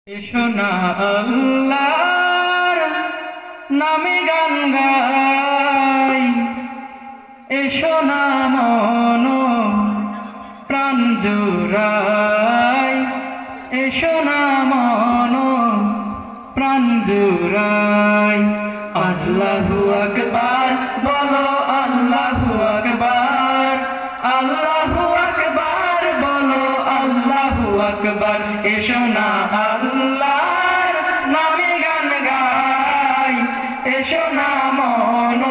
এসো না আল্লাহর নামে গান গাই, এসো না মন প্রাণ জুড়াই, এসো না মন প্রাণ জুড়াই। আল্লাহু আকবার বলো, আল্লাহু আকবার, আল্লাহু আকবার বলো, আল্লাহু আকবার। এসো না আল্লাহর নামে গান গাই, এসো না মন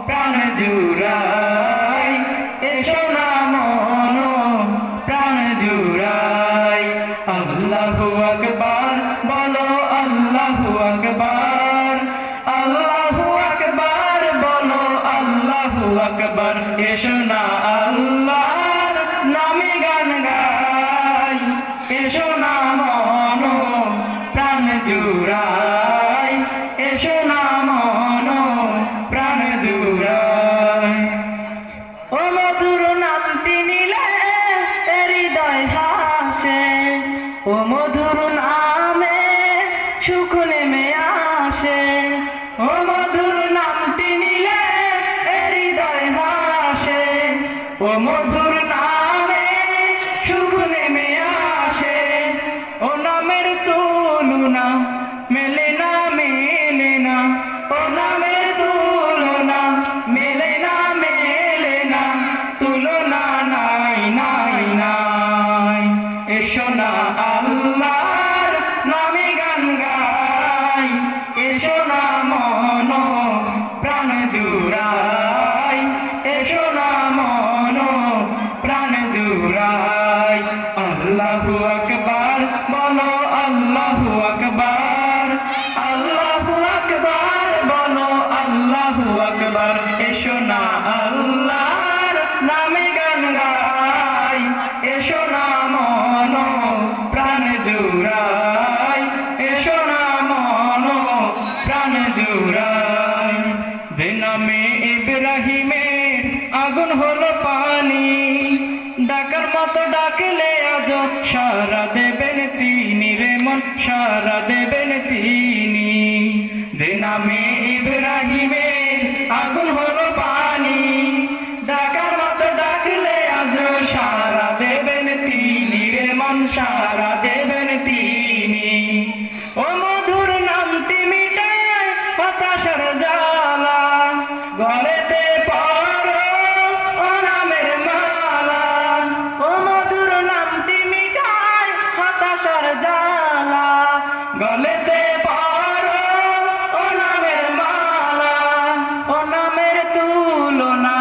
প্রাণ জুড়াই, এসো না মন প্রাণ জুড়াই। আল্লাহু আকবার বলো, আল্লাহু আকবার, আল্লাহু আকবার বলো, আল্লাহু আকবার। এসো না আল্লাহর নামে গান গাই, এসো না মন প্রাণ জুড়াই, এসো না মন প্রাণ জুড়াই। ও মধুর নামটি নিলে হৃদয় হাসে, ও মধুর নামে সুখ নেমে আসে, ও মধুর নামটি নিলে হৃদয় হাসে, ও মধুর নামে সুখ নেমে আসে। ও নামের তুলনা মেলে না, মেলে না, ও নামের তুলনা মেলে না, মেলে না, তুলনা নাই, নাই, নাই। এসো না আল্লাহর নামে গান গাই, এসো না মন প্রাণ জুড়াই, এসো না মন প্রাণ জুড়াই। আল্লাহু আকবার বলো, আল্লাহু আকবার, আল্লাহু আকবার বলো, আল্লাহু আকবার। এসো না আল্লাহর নামে গান গাই, এসো না মন প্রাণ জুড়াই, এসো না মন প্রাণ জুড়াই। যে নামে ইব্রাহিমের আগুন হলো পানি, ডাকার মতো ডাকলে আজ সারা দেবেন তিনি রে মন, সারা দেবেন তিনি। যে নামে ইব্রাহিমের আগুন হলো পানি, ডাকার মতো ডাকলে আজ সারা দেবেন তিনি রে মন, সারা দেবেন তিনি। ও মধুর নামটি মিটায় হতাশার জ্বালা, গলেতে পরো ও নামের মালা, ও মধুর নামটি মিটায় হতাশার জ্বালা, গলেতে পরো ও নামের মালা। ও নামের তুলনা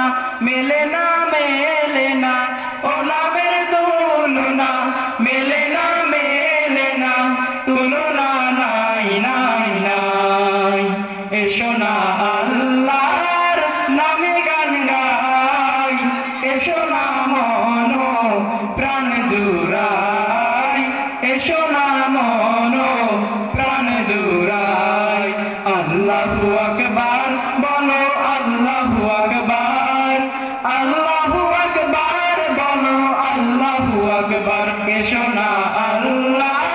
মেলে না, মেলে না, ও নামের তুলনা মেলে না, মেলে না, তুলনা নাই, নাই, নাই। এসো না আল্লাহর নামে গান গাই, এসো না মন প্রাণ জুড়াই, এসো না মন প্রাণ জুড়াই। আল্লাহু আকবার বলো, আল্লাহু আকবার, আল্লাহু আকবার বলো, আল্লাহু আকবার। এসো না আল্লাহ